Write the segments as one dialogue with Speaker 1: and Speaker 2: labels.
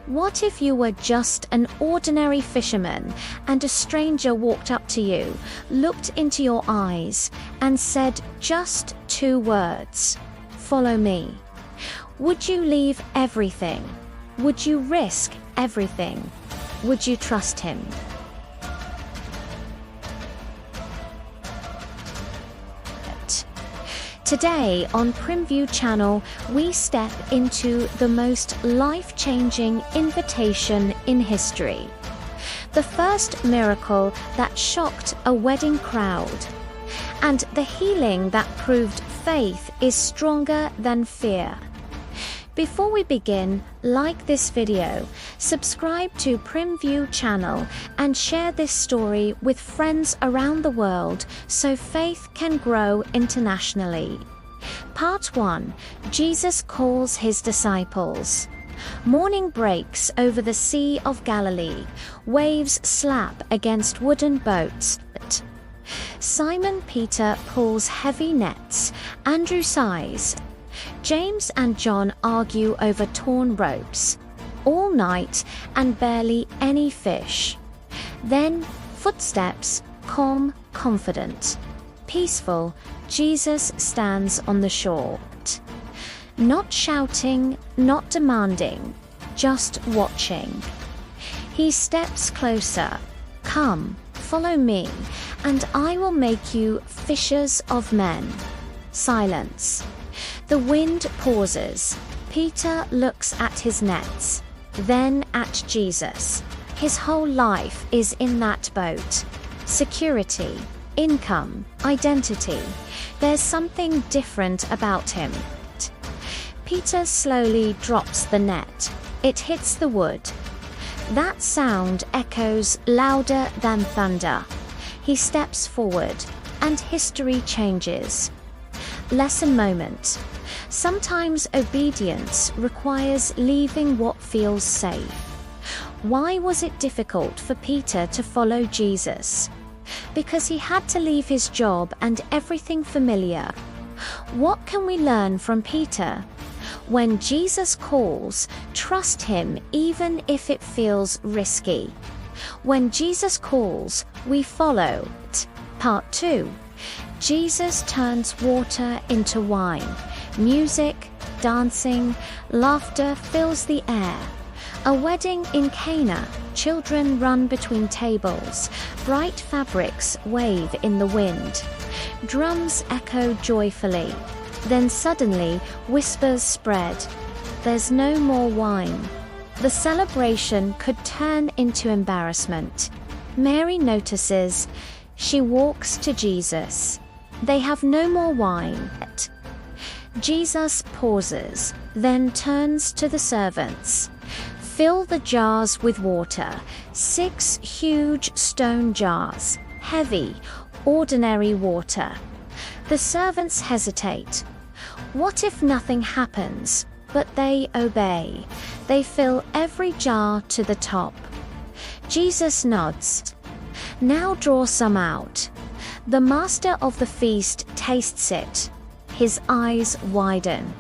Speaker 1: What if you were just an ordinary fisherman and a stranger walked up to you, looked into your eyes, and said just 2 words, "Follow me"? Would you leave everything? Would you risk everything? Would you trust him? Today on Primview Channel, we step into the most life-changing invitation in history. The first miracle that shocked a wedding crowd, and the healing that proved faith is stronger than fear. Before we begin, like this video, subscribe to Primview Channel and share this story with friends around the world so faith can grow internationally. Part 1. Jesus calls his disciples. Morning breaks over the Sea of Galilee. Waves slap against wooden boats. Simon Peter pulls heavy nets. Andrew sighs. James and John argue over torn ropes. All night and barely any fish. Then footsteps, calm, confident. Peaceful, Jesus stands on the shore. Not shouting, not demanding, just watching. He steps closer. "Come, follow me, and I will make you fishers of men." Silence. The wind pauses. Peter looks at his nets, then at Jesus. His whole life is in that boat. Security, income, identity. There's something different about him. Peter slowly drops the net. It hits the wood. That sound echoes louder than thunder. He steps forward, and history changes. Lesson moment. Sometimes obedience requires leaving what feels safe. Why was it difficult for Peter to follow Jesus? Because he had to leave his job and everything familiar. What can we learn from Peter? When Jesus calls, trust him even if it feels risky. When Jesus calls, we follow. Part 2. Jesus turns water into wine. Music, dancing, laughter fills the air. A wedding in Cana. Children run between tables. Bright fabrics wave in the wind. Drums echo joyfully. Then suddenly, whispers spread. There's no more wine. The celebration could turn into embarrassment. Mary notices. She walks to Jesus. They have no more wine. Jesus pauses, then turns to the servants. Fill the jars with water. 6 huge stone jars. Heavy, ordinary water. The servants hesitate. What if nothing happens? But they obey. They fill every jar to the top. Jesus nods. Now draw some out. The master of the feast tastes it. His eyes widen.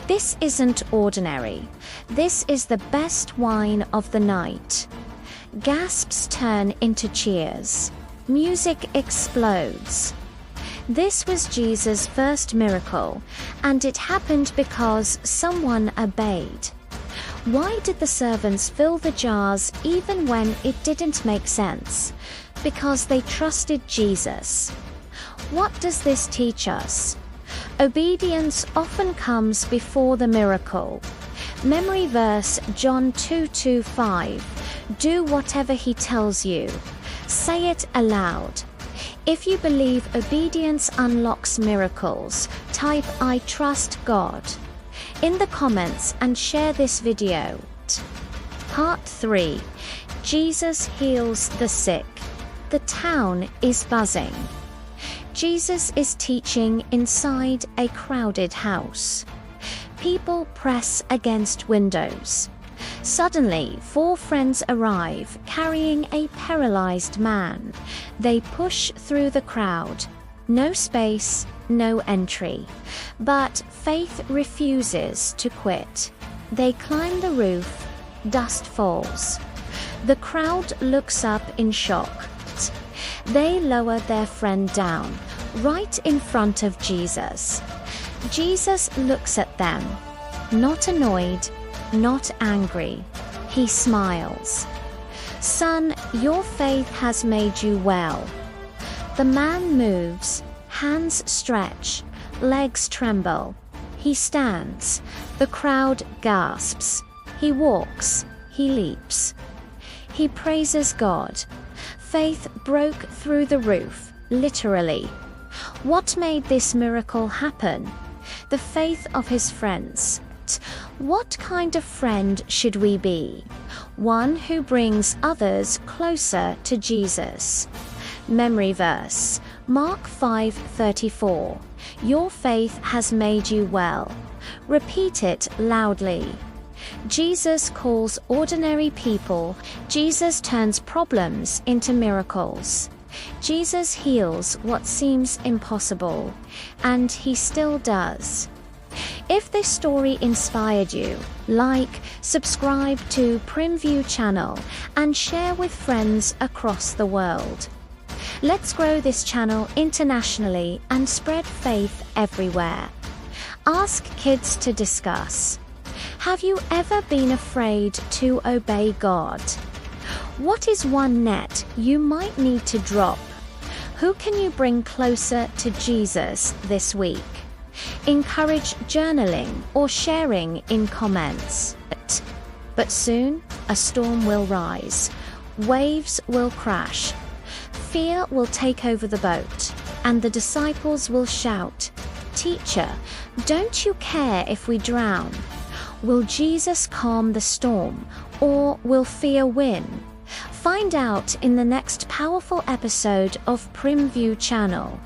Speaker 1: This isn't ordinary. This is the best wine of the night. Gasps turn into cheers. Music explodes. This was Jesus' first miracle, and it happened because someone obeyed. Why did the servants fill the jars even when it didn't make sense? Because they trusted Jesus. What does this teach us? Obedience often comes before the miracle. Memory verse John 2:25. Do whatever he tells you. Say it aloud. If you believe obedience unlocks miracles, type "I trust God" in the comments and share this video. Part 3. Jesus heals the sick. The town is buzzing. Jesus is teaching inside a crowded house. People press against windows. Suddenly, 4 friends arrive, carrying a paralyzed man. They push through the crowd. No space, no entry. But faith refuses to quit. They climb the roof. Dust falls. The crowd looks up in shock. They lower their friend down, right in front of Jesus. Jesus looks at them, not annoyed, not angry. He smiles. "Son, your faith has made you well." The man moves, hands stretch, legs tremble. He stands. The crowd gasps. He walks. He leaps. He praises God. Faith broke through the roof, literally. What made this miracle happen? The faith of his friends. What kind of friend should we be? One who brings others closer to Jesus. Memory verse, Mark 5:34. Your faith has made you well. Repeat it loudly. Jesus calls ordinary people. Jesus turns problems into miracles. Jesus heals what seems impossible, and he still does. If this story inspired you, like, subscribe to Primview channel and share with friends across the world. Let's grow this channel internationally and spread faith everywhere. Ask kids to discuss. Have you ever been afraid to obey God? What is one net you might need to drop? Who can you bring closer to Jesus this week? Encourage journaling or sharing in comments. But soon, a storm will rise. Waves will crash. Fear will take over the boat, and the disciples will shout, "Teacher, don't you care if we drown?" Will Jesus calm the storm, or will fear win? Find out in the next powerful episode of Primview channel.